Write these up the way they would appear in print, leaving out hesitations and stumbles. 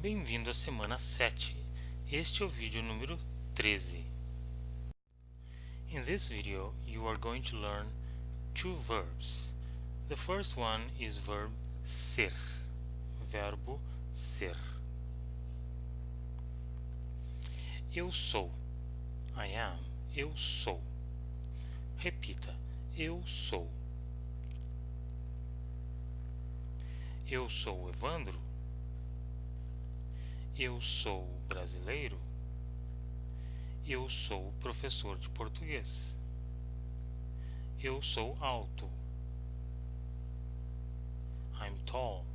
Bem-vindo à semana 7. Este é o vídeo número 13. In this video, you are going to learn two verbs. The first one is verb ser, verbo ser. Eu sou. I am. Eu sou. Repita. Eu sou. Eu sou Evandro. Eu sou brasileiro. Eu sou professor de português. Eu sou alto. I'm tall.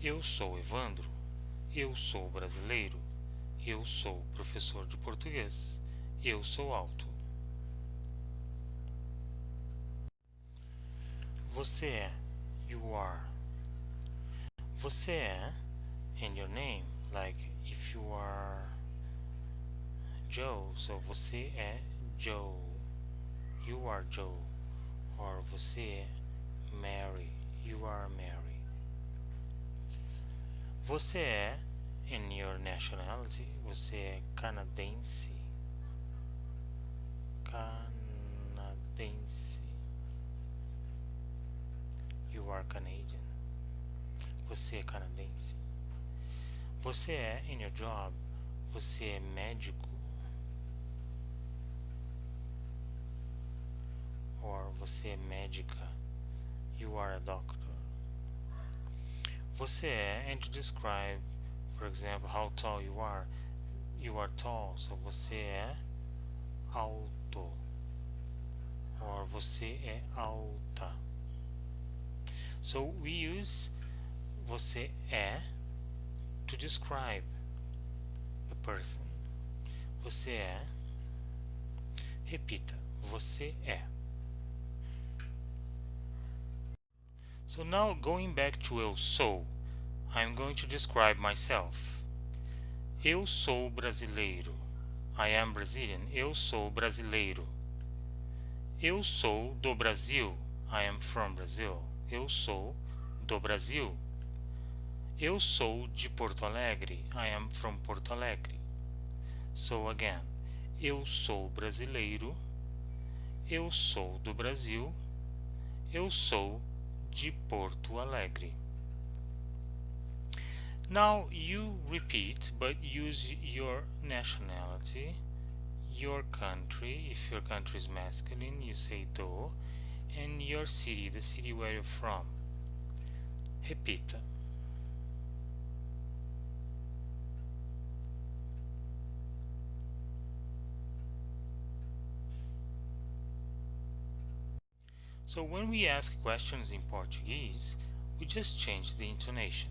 Eu sou Evandro. Eu sou brasileiro. Eu sou professor de português. Eu sou alto. Você é. You are. Você é. And your name. Like if you are Joe, so você é Joe. You are Joe. Or você é Mary. You are Mary. Você é. In your nationality, você é canadense. Canadense. You are Canadian. Você é canadense. Você é, in your job, você é médico. Or você é médica. You are a doctor. Você é, and to describe, for example, how tall you are tall, so você é alto. Or você é alta. So we use você é to describe the person. Você é. Repita. Você é. So now going back to eu sou, I'm going to describe myself. Eu sou brasileiro. I am Brazilian. Eu sou brasileiro. Eu sou do Brasil. I am from Brazil. Eu sou do Brasil. Eu sou de Porto Alegre. I am from Porto Alegre. So again, eu sou brasileiro. Eu sou do Brasil. Eu sou de Porto Alegre. Now you repeat, but use your nationality, your country. If your country is masculine, you say do, and your city, the city where you're from. Repita. So when we ask questions in Portuguese, we just change the intonation.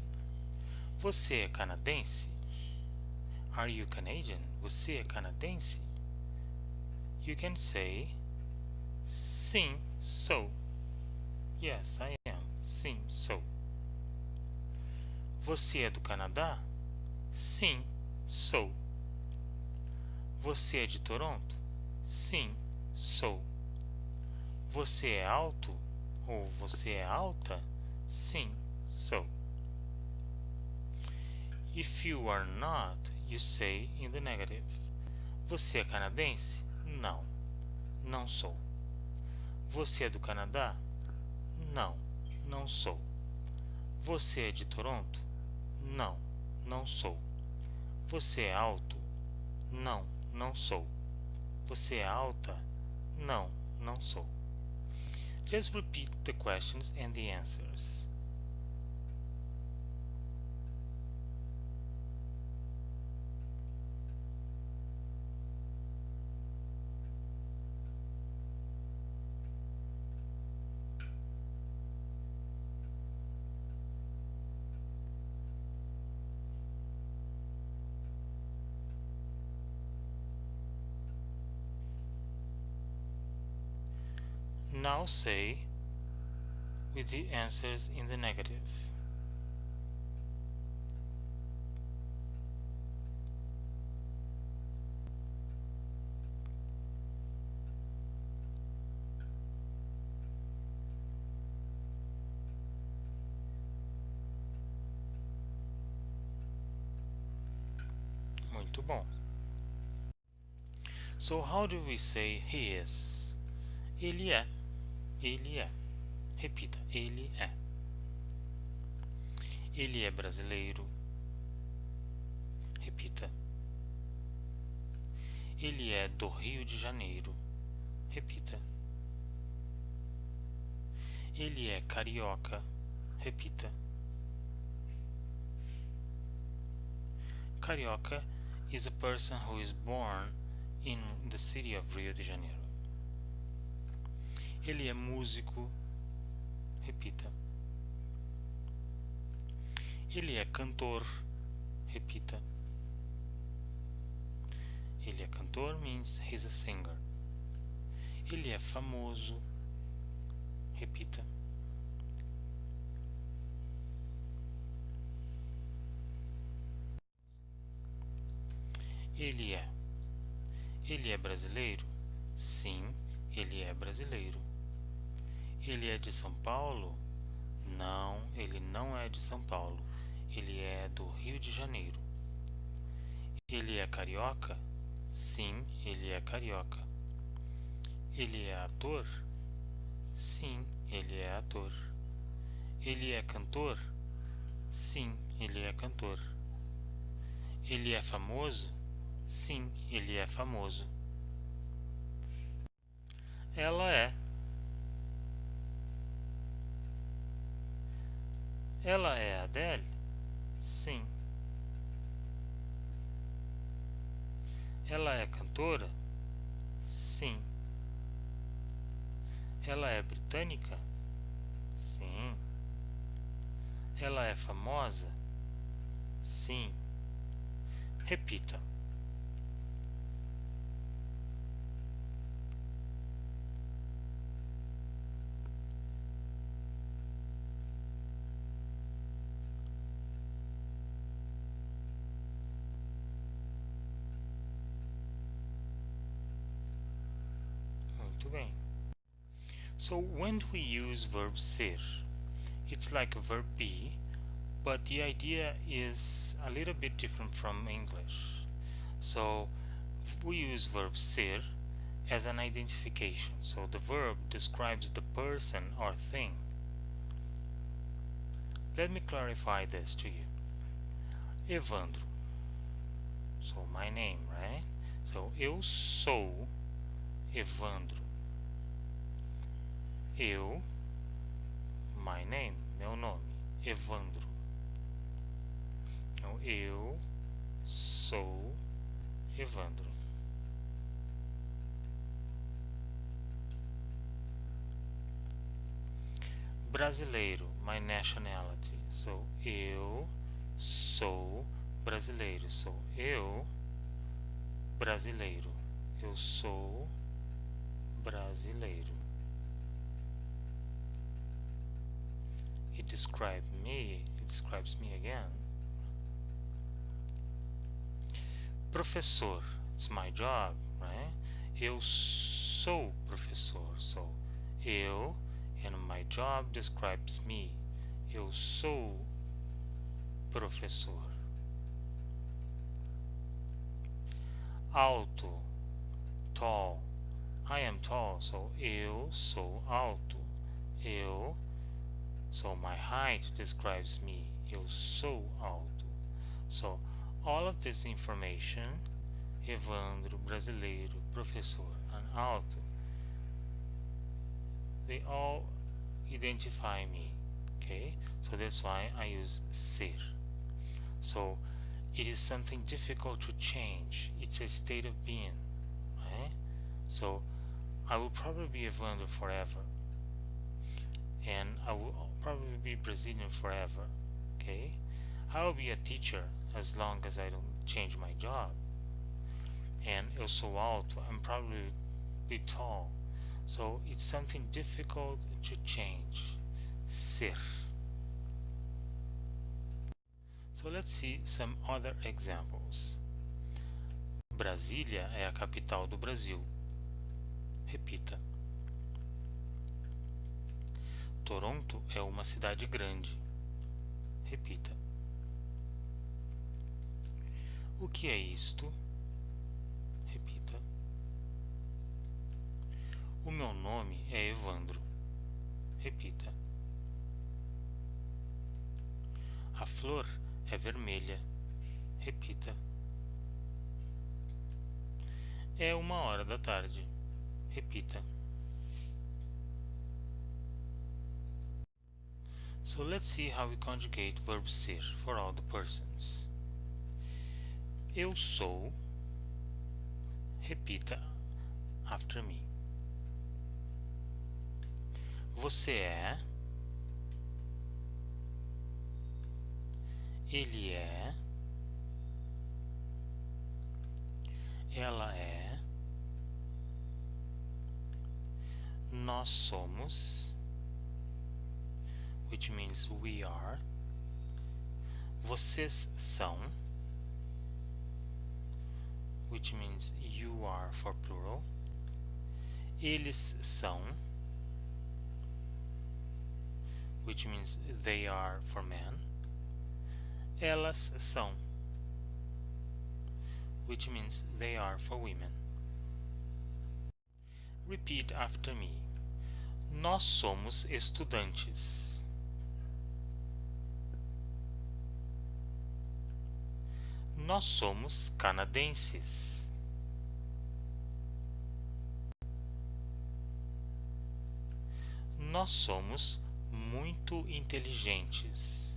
Você é canadense? Are you Canadian? Você é canadense? You can say, sim, sou. Yes, I am. Sim, sou. Você é do Canadá? Sim, sou. Você é de Toronto? Sim, sou. Você é alto? Ou você é alta? Sim, sou. If you are not, you say in the negative. Você é canadense? Não, não sou. Você é do Canadá? Não, não sou. Você é de Toronto? Não, não sou. Você é alto? Não, não sou. Você é alta? Não, não sou. Just repeat the questions and the answers. Now say with the answers in the negative. Muito bom. So how do we say he is? Ele é. Ele é. Repita, ele é. Ele é brasileiro. Repita. Ele é do Rio de Janeiro. Repita. Ele é carioca. Repita. Carioca is a person who is born in the city of Rio de Janeiro. Ele é músico. Repita. Ele é cantor. Repita. Ele é cantor means he's a singer. Ele é famoso. Repita. Ele é. Ele é brasileiro? Sim, ele é brasileiro. Ele é de São Paulo? Não, ele não é de São Paulo. Ele é do Rio de Janeiro. Ele é carioca? Sim, ele é carioca. Ele é ator? Sim, ele é ator. Ele é cantor? Sim, ele é cantor. Ele é famoso? Sim, ele é famoso. Ela é. Ela é a Adele? Sim. Ela é cantora? Sim. Ela é britânica? Sim. Ela é famosa? Sim. Repita. Muito bem. So when do we use verb ser? It's like verb be, but the idea is a little bit different from English. So we use verb ser as an identification. So the verb describes the person or thing. Let me clarify this to you. Evandro. So my name, right? So eu sou Evandro. Eu, my name, meu nome, Evandro. Então, eu sou Evandro. Brasileiro, my nationality. So, eu sou brasileiro. So, eu, brasileiro. Eu sou brasileiro. It describes me again. Professor, it's my job, right? Eu sou professor. So, eu, and my job describes me. Eu sou professor. Alto, tall. I am tall, so eu sou alto. Eu, so my height describes me. Eu sou alto. So all of this information, Evandro, brasileiro, professor, and alto, they all identify me. Okay, so that's why I use ser. So it is something difficult to change. It's a state of being, right? So I will probably be Evandro forever, and I will probably be Brazilian forever. Okay, I will be a teacher as long as I don't change my job. And eu sou alto, I'm probably be tall. So it's something difficult to change. Ser. So let's see some other examples. Brasília é a capital do Brasil. Repita. Toronto é uma cidade grande. Repita. O que é isto? Repita. O meu nome é Evandro. Repita. A flor é vermelha. Repita. É 1h da tarde. Repita. So let's see how we conjugate verb ser for all the persons. Eu sou. Repita after me. Você é. Ele é. Ela é. Nós somos, which means we are. Vocês são, which means you are for plural. Eles são, which means they are for men. Elas são, which means they are for women. Repeat after me. Nós somos estudantes. Nós somos canadenses. Nós somos muito inteligentes.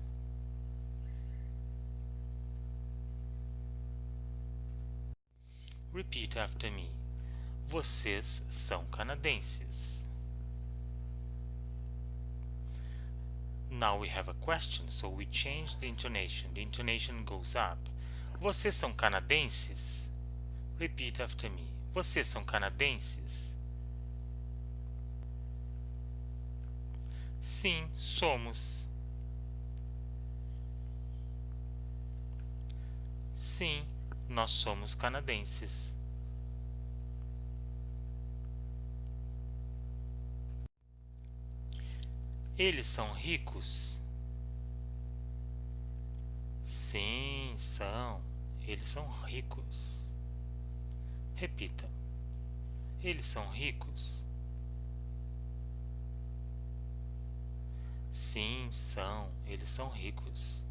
Repeat after me. Vocês são canadenses. Now we have a question, so we change the intonation. The intonation goes up. Vocês são canadenses? Repeat after me. Vocês são canadenses? Sim, somos. Sim, nós somos canadenses. Eles são ricos? Sim, são. Eles são ricos. Repita. Eles são ricos? Sim, são. Eles são ricos.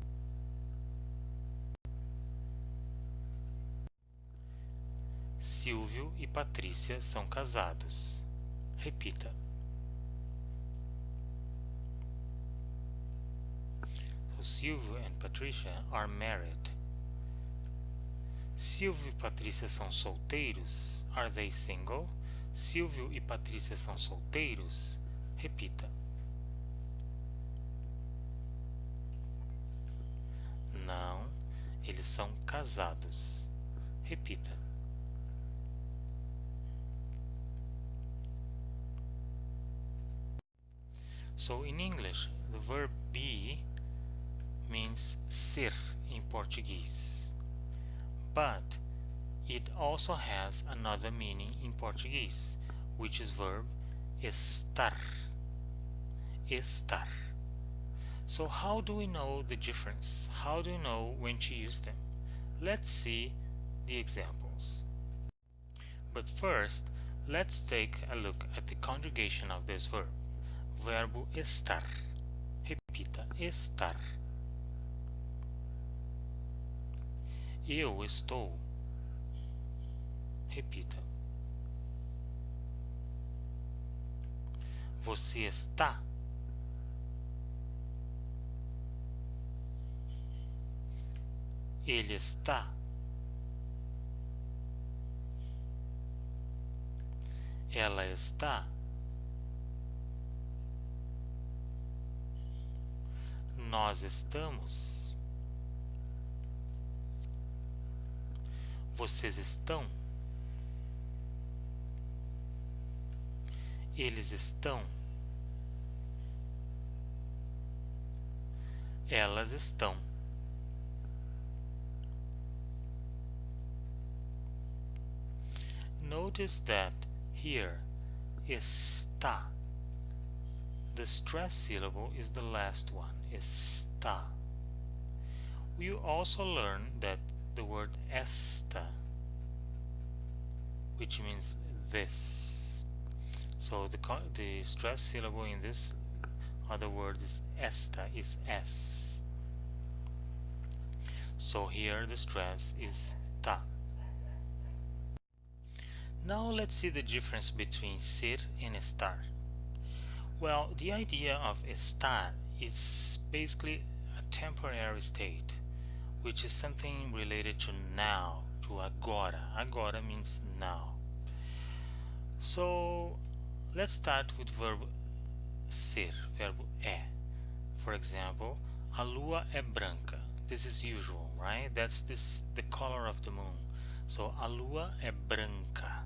Silvio e Patrícia são casados. Repita. So Silvio and Patricia are married. Silvio e Patrícia são solteiros? Are they single? Silvio e Patrícia são solteiros? Repita. Não, eles são casados. Repita. So in English, the verb be means ser in Portuguese, but it also has another meaning in Portuguese, which is verb estar. Estar. So how do we know the difference? How do we know when to use them? Let's see the examples. But first, let's take a look at the conjugation of this verb. Verbo estar. Repita, estar. Eu estou. Repita. Você está. Ele está. Ela está. Nós estamos. Vocês estão. Eles estão. Elas estão. Notice that here está. The stress syllable is the last one. Está. We also learn that the word esta, which means this. So the stress syllable in this other word is esta, is S. So here the stress is ta. Now let's see the difference between ser and estar. Well, the idea of estar is basically a temporary state, which is something related to now, to agora. Agora means now. So let's start with verb ser, verbo é. For example, a lua é branca. This is usual, right? That's the color of the moon. So a lua é branca.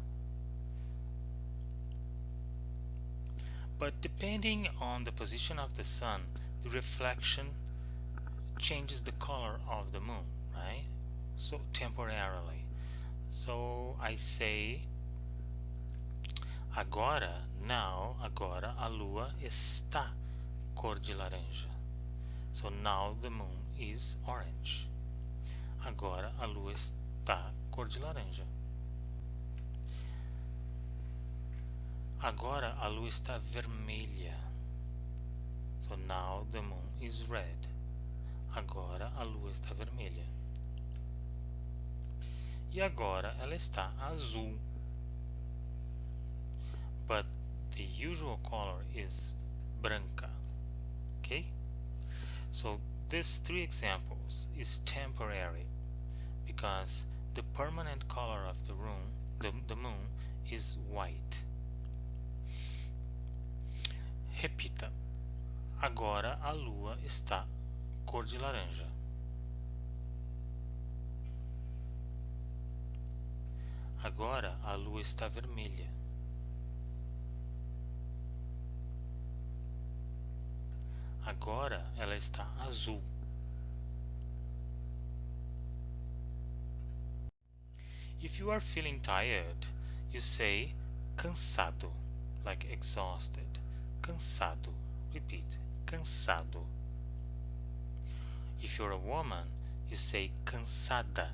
But depending on the position of the sun, the reflection changes the color of the moon, right? So temporarily. So I say agora, now, agora a lua está cor de laranja. So now the moon is orange. Agora a lua está cor de laranja. Agora a lua está vermelha. So now the moon is red. Agora a lua está vermelha. E agora ela está azul. But the usual color is branca. Okay? So these three examples is temporary because the permanent color of the moon is white. Repita. Agora a lua está cor de laranja. Agora a lua está vermelha. Agora ela está azul. If you are feeling tired, you say cansado, like exhausted. Cansado. Repeat. Cansado. If you're a woman, you say cansada.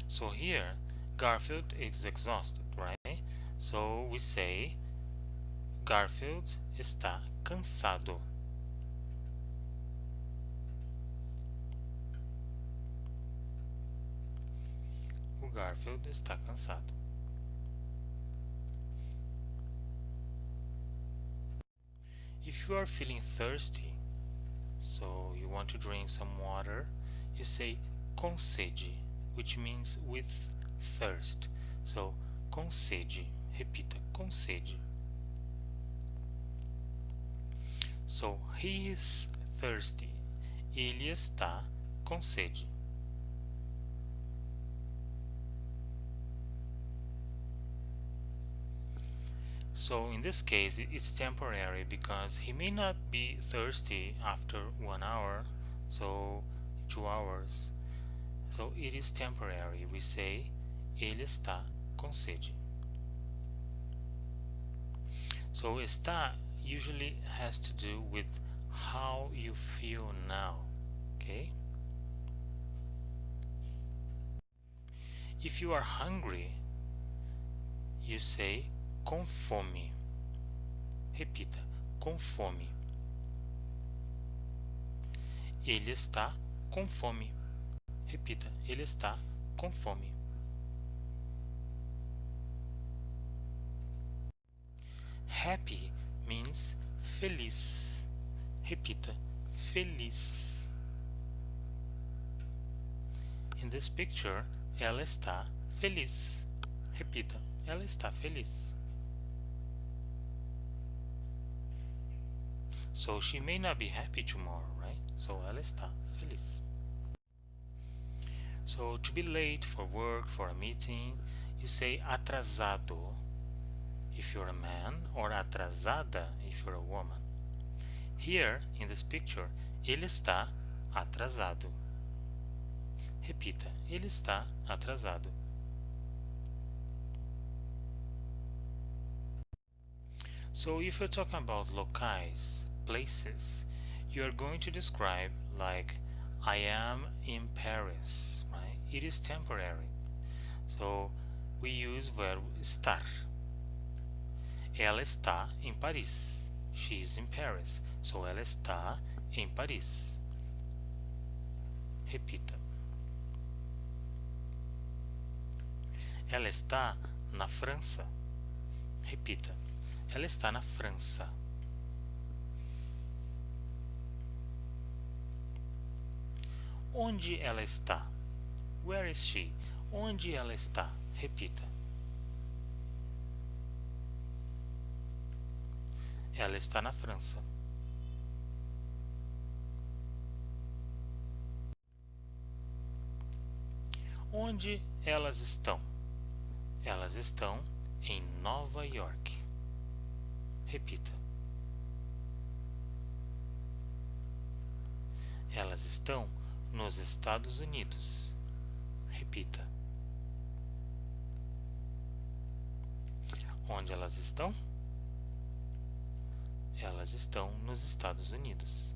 So here, Garfield is exhausted, right? So we say Garfield está cansado. O Garfield está cansado. If you are feeling thirsty, so you want to drink some water, you say com sede, which means with thirst. So com sede. Repita, com sede. So he is thirsty. Ele está com sede. So in this case it's temporary because he may not be thirsty after 1 hour, so 2 hours. So it is temporary. We say ele está com sede. So está usually has to do with how you feel now. Okay? If you are hungry, you say com fome. Repita, com fome. Ele está com fome. Repita, ele está com fome. Happy means feliz. Repita, feliz. In this picture, ela está feliz. Repita, ela está feliz. So she may not be happy tomorrow, right? So ela está feliz. So to be late for work, for a meeting, you say atrasado if you're a man, or atrasada if you're a woman. Here, in this picture, ele está atrasado. Repita, ele está atrasado. So if you're talking about locais, places, you are going to describe like I am in Paris, right? It is temporary. So we use verb estar. Ela está em Paris. She is in Paris. So ela está em Paris. Repita. Ela está na França. Repita. Ela está na França. Onde ela está? Where is she? Onde ela está? Repita. Ela está na França. Onde elas estão? Elas estão em Nova York. Repita. Elas estão nos Estados Unidos. Repita. Onde elas estão? Elas estão nos Estados Unidos.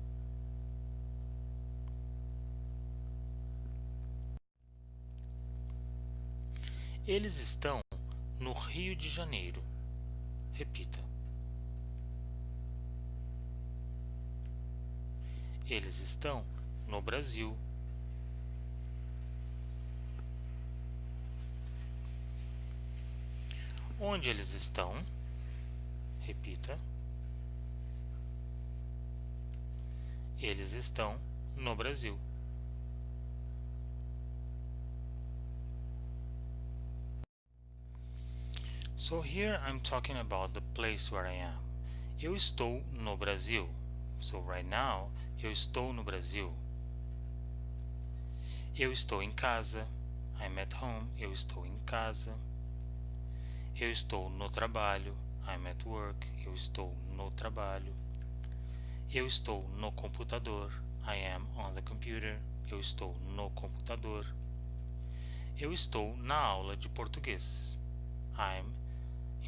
Eles estão no Rio de Janeiro. Repita. Eles estão no Brasil. Onde eles estão? Repita. Eles estão no Brasil. So here I'm talking about the place where I am. Eu estou no Brasil. So right now, eu estou no Brasil. Eu estou em casa. I'm at home. Eu estou em casa. Eu estou no trabalho. I'm at work. Eu estou no trabalho. Eu estou no computador. I am on the computer. Eu estou no computador. Eu estou na aula de português. I'm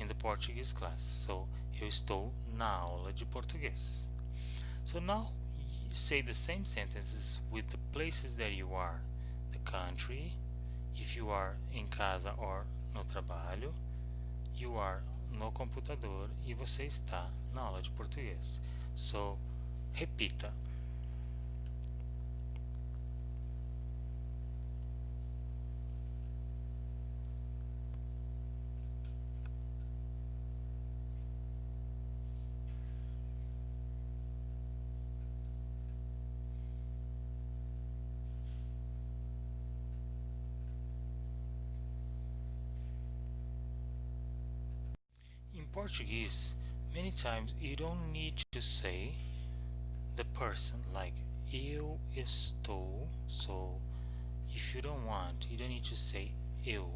in the Portuguese class. So, eu estou na aula de português. So now say the same sentences with the places that you are. The country, if you are em casa or no trabalho, you are no computador e você está na aula de português. So, repita. In Portuguese, many times you don't need to say the person, like eu estou. So if you don't want, you don't need to say eu,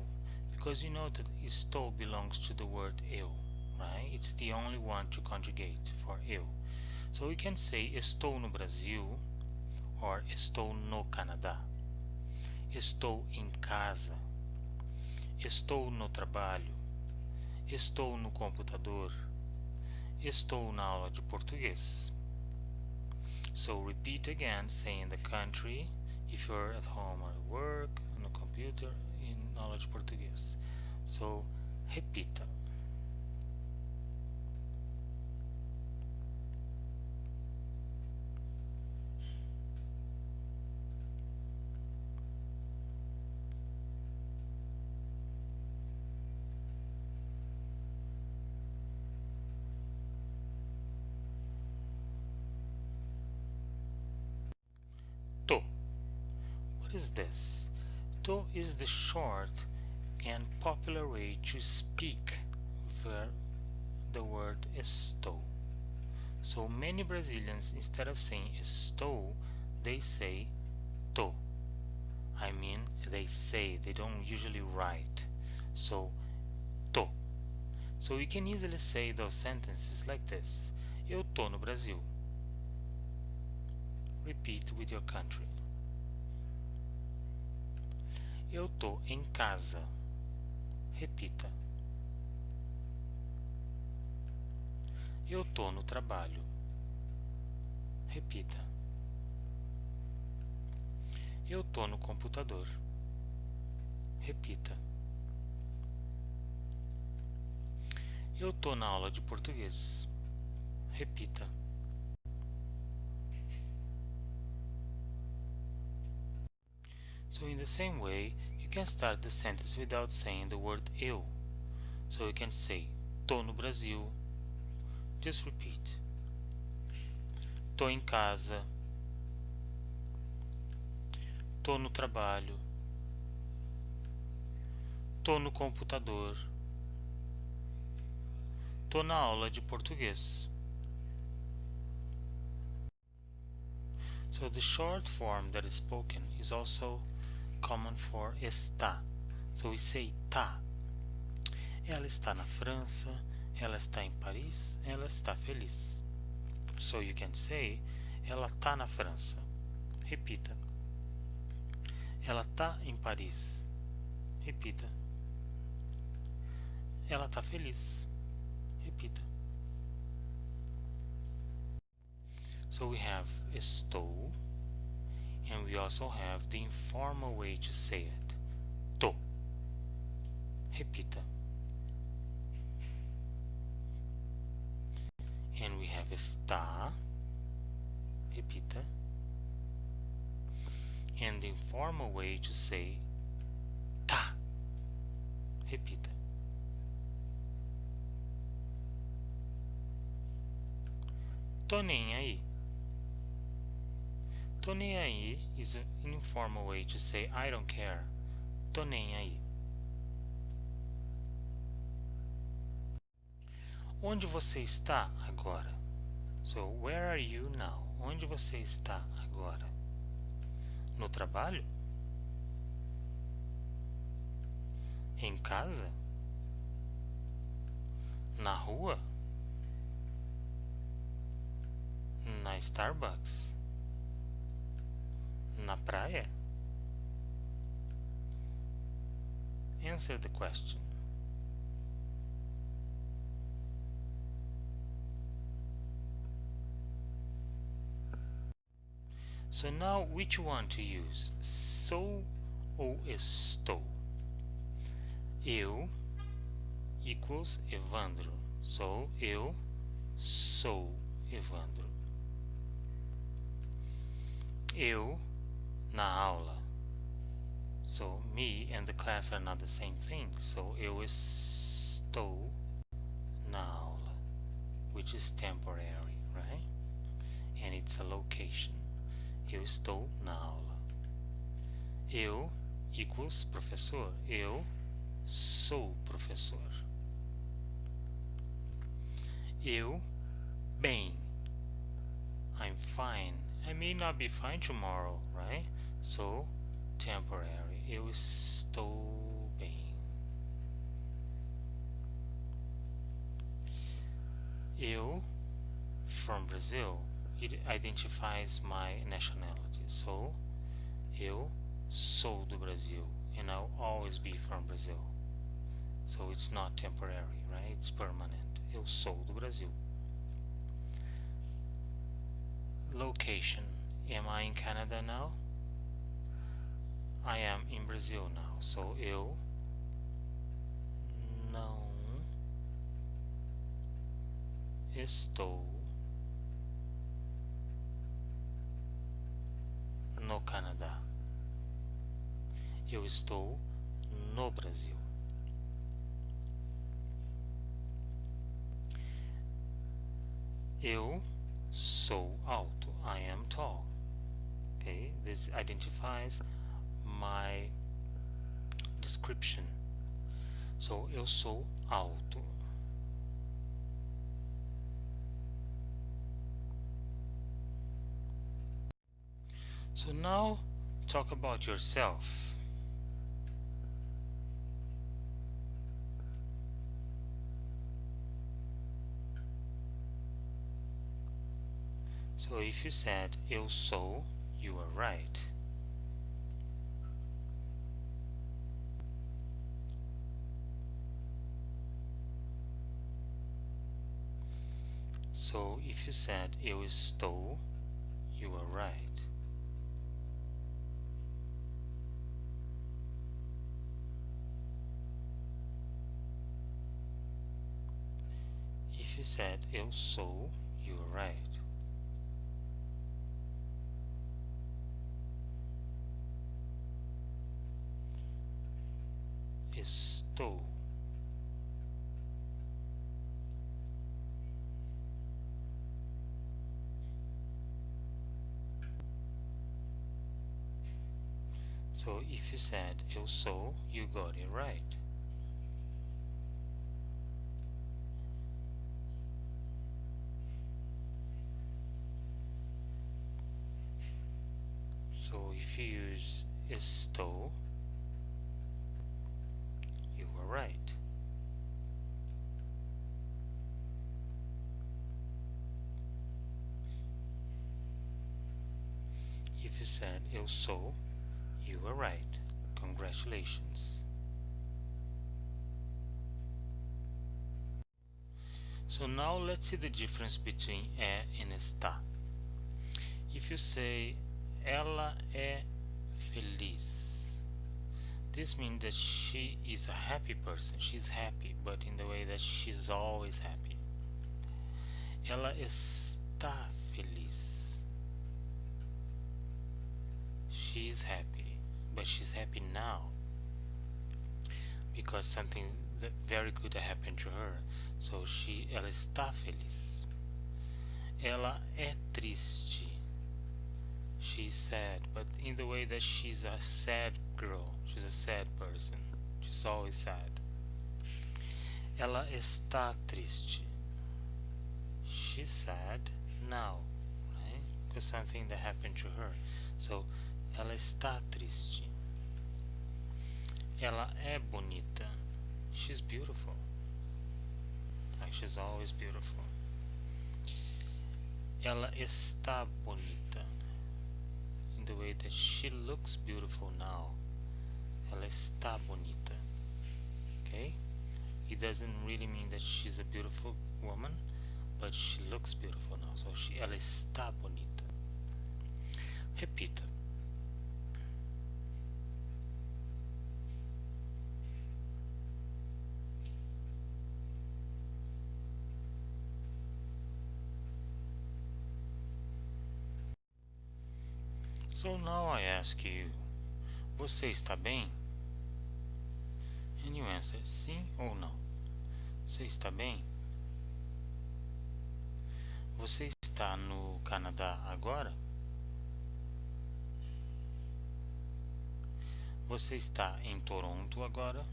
because you know that estou belongs to the word eu, right? It's the only one to conjugate for eu. So we can say estou no Brasil or estou no Canadá. Estou em casa. Estou no trabalho. Estou no computador. Estou na aula de português. So repeat again, saying the country, if you're at home or at work, on a computer, in aula de português. So repita. Tô. What is this? Tô is the short and popular way to speak the word estou. So many Brazilians, instead of saying estou, they say tô. I mean, they say, they don't usually write. So, tô. So you can easily say those sentences like this. Eu tô no Brasil. Repeat with your country. Eu tô em casa. Repita. Eu tô no trabalho. Repita. Eu tô no computador. Repita. Eu tô na aula de português. Repita. So in the same way, you can start the sentence without saying the word eu. So you can say, tô no Brasil. Just repeat. Tô em casa. Tô no trabalho. Tô no computador. Tô na aula de português. So the short form that is spoken is also common for está. So we say tá. Ela está na França. Ela está em Paris. Ela está feliz. So you can say, ela tá na França. Repita. Ela tá em Paris. Repita. Ela tá feliz. Repita. So we have estou, and we also have the informal way to say it. Tô. Repita. And we have está. Repita. And the informal way to say tá. Repita. Tô nem aí. Tô nem aí is an informal way to say I don't care. Tô nem aí. Onde você está agora? So, where are you now? Onde você está agora? No trabalho? Em casa? Na rua? Na Starbucks? Na praia? Answer the question. So now, which one to use? Sou ou estou? Eu equals Evandro. So, eu sou Evandro. Eu na aula. So, me and the class are not the same thing. So, eu estou na aula, which is temporary, right? And it's a location. Eu estou na aula. Eu equals professor. Eu sou professor. Eu bem. I'm fine. I may not be fine tomorrow, right? So, temporary. Eu estou bem. Eu from Brazil. It identifies my nationality. So, eu sou do Brasil, and I'll always be from Brazil. So it's not temporary, right? It's permanent. Eu sou do Brasil. Location. Am I in Canada now? I am in Brazil now. So eu não estou no Canadá. Eu estou no Brasil. Eu sou alto. I am tall. Okay, this identifies my description. So, eu sou alto. So now, talk about yourself. So if you said eu sou, you are right. So if you said eu estou, You are right. If you said eu sou, you are right. Estou. So if you said eu sou, you got it right. So if you use estou, you are right. If you said eu sou, you are right. Congratulations. So now let's see the difference between é and está. If you say ela é feliz, this means that she is a happy person. She's happy, but in the way that she's always happy. Ela está feliz. She's happy, but she's happy now because something very good happened to her. So ela está feliz. Ela é triste. She's sad, but in the way that she's a sad girl. She's a sad person. She's always sad. Ela está triste. She's sad now, right? Because something that happened to her. So, ela está triste. Ela é bonita. She's beautiful. Like she's always beautiful. Ela está bonita. In the way that she looks beautiful now. Ela está bonita. Okay? It doesn't really mean that she's a beautiful woman, but she looks beautiful now. So ela está bonita. Repita. So now I ask you, você está bem? And you answer sim ou não. Você está bem? Você está no Canadá agora? Você está em Toronto agora?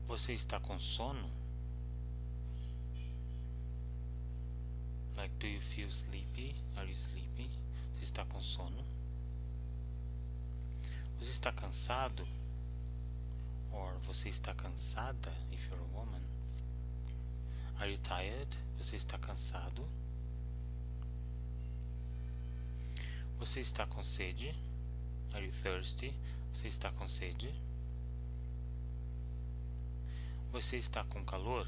Você está com sono? Like, do you feel sleepy? Are you sleepy? Você está com sono? Você está cansado? Or você está cansada, if you're a woman? Are you tired? Você está cansado? Você está com sede? Are you thirsty? Você está com sede? Você está com calor?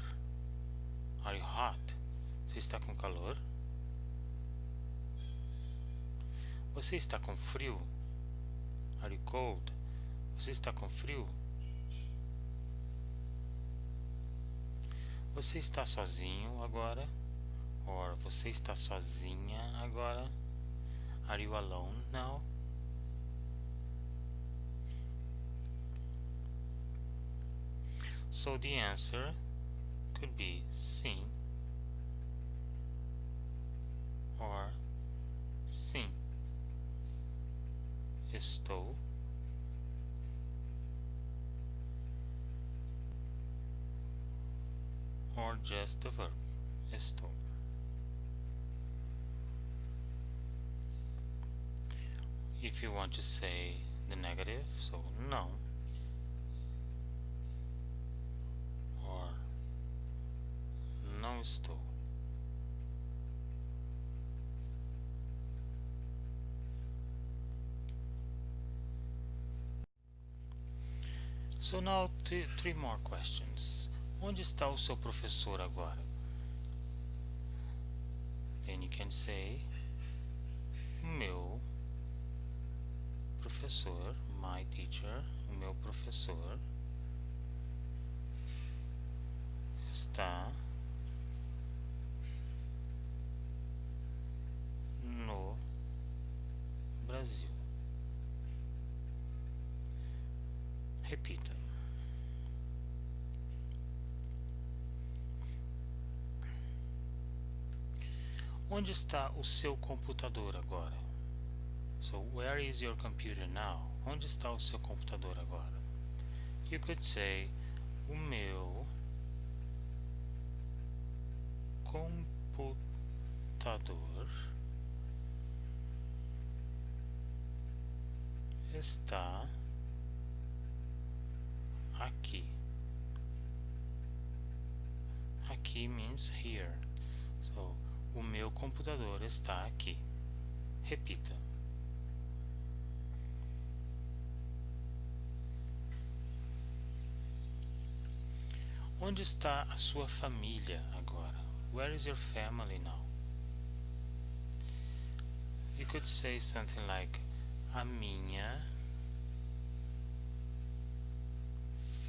Are you hot? Você está com calor? Você está com frio? Are you cold? Você está com frio? Você está sozinho agora? Or você está sozinha agora? Are you alone now? So the answer could be sim or sim. Estou. Or just the verb. Estou. If you want to say the negative, so não. Or não estou. So now three more questions. Onde está o seu professor agora? Then you can say o meu professor, my teacher, o meu professor está no Brasil. Repita. Onde está o seu computador agora? So, where is your computer now? Onde está o seu computador agora? You could say, o meu computador está aqui. Aqui means here. So, o meu computador está aqui. Repita. Onde está a sua família agora? Where is your family now? You could say something like, a minha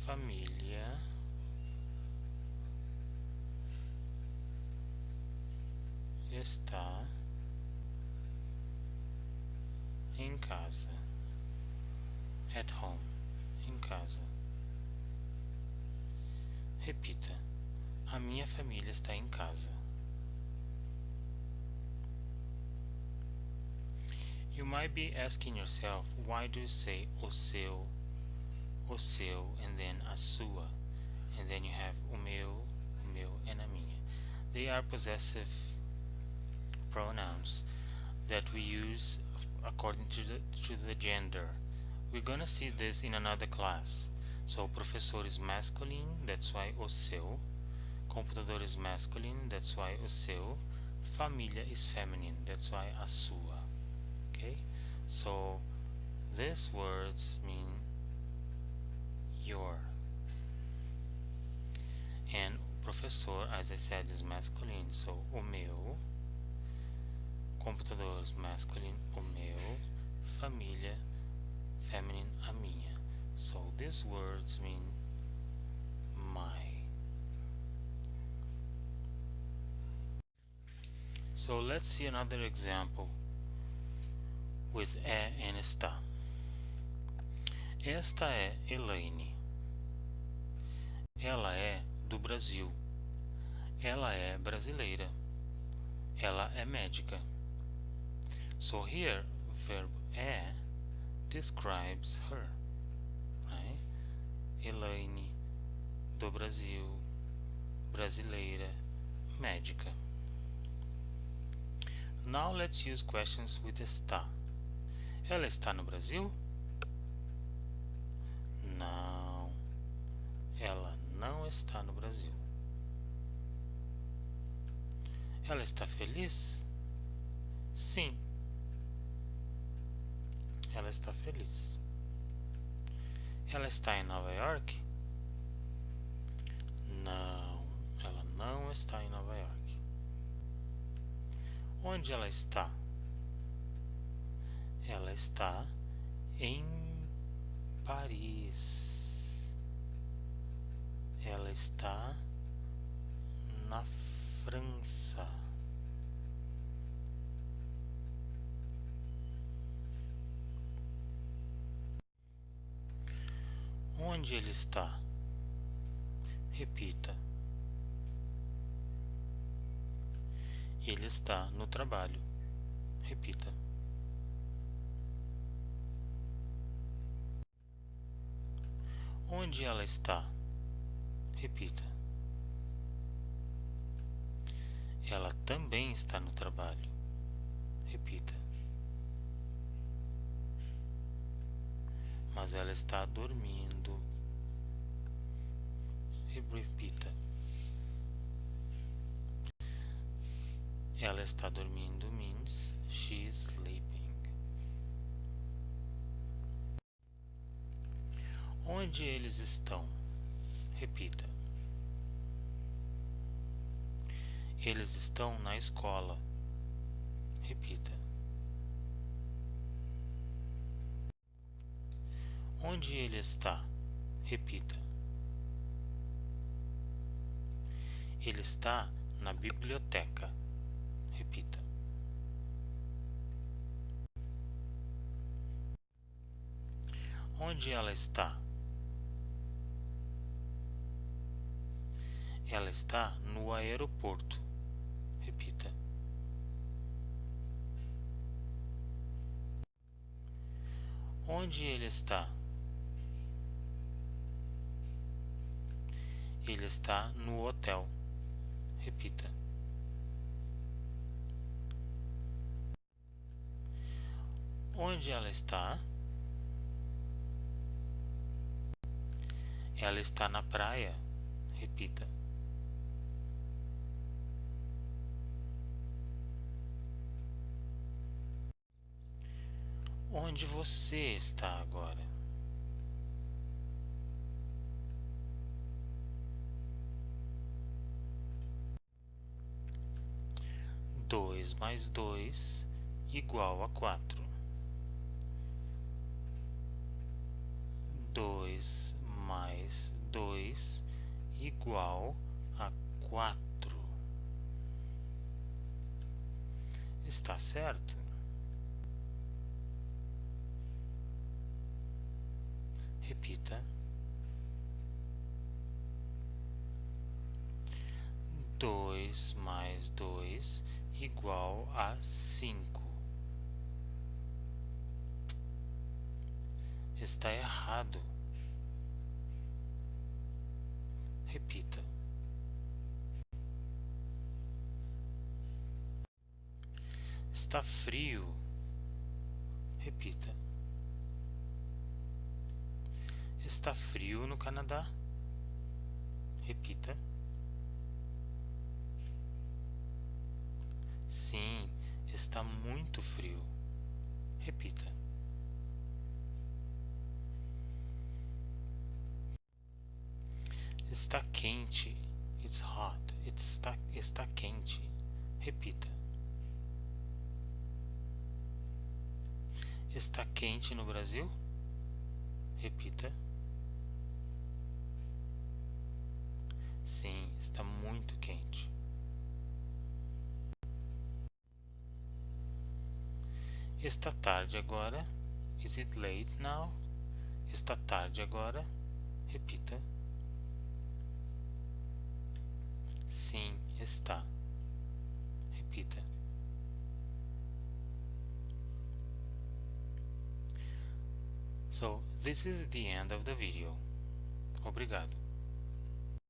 família está em casa. At home. Em casa. Repita. A minha família está em casa. You might be asking yourself, why do you say o seu, and then a sua, and then you have o meu, and a minha. They are possessive pronouns that we use according to the gender. We're gonna see this in another class. So, professor is masculine, that's why o seu. Computador is masculine, that's why o seu. Família is feminine, that's why a sua. Okay? So, these words mean your. And professor, as I said, is masculine, so o meu. Computador is masculine, o meu. Família, feminine, a minha. So these words mean my. So let's see another example with and está. Esta é Elaine. Ela é do Brasil. Ela é brasileira. Ela é médica. So here, verb é describes her. Right? Elaine, do Brasil, brasileira, médica. Now let's use questions with está. Ela está no Brasil? Não. Ela não está no Brasil. Ela está feliz? Sim. Ela está feliz. Ela está em Nova York? Não, ela não está em Nova York. Onde ela está? Ela está em Paris. Ela está na França. Onde ele está? Repita. Ele está no trabalho. Repita. Onde ela está? Repita. Ela também está no trabalho. Repita. Mas ela está dormindo. Repita. Ela está dormindo means she is sleeping. Onde eles estão? Repita. Eles estão na escola. Repita. Onde ele está? Repita. Ele está na biblioteca. Repita. Onde ela está? Ela está no aeroporto. Repita. Onde ele está? Ele está no hotel. Repita. Onde ela está? Ela está na praia. Repita. Onde você está agora? Dois mais 2 igual a 4. 2 mais 2 igual a 4. Está certo? Repita. 2 mais 2 igual a 5. Está errado. Repita. Está frio. Repita. Está frio no Canadá? Repita. Sim, está muito frio. Repita. Está quente. It's hot. Está quente. Repita. Está quente no Brasil? Repita. Sim, está muito quente. Está tarde agora? Is it late now? Está tarde agora? Repita. Sim, está. Repita. So, this is the end of the video. Obrigado.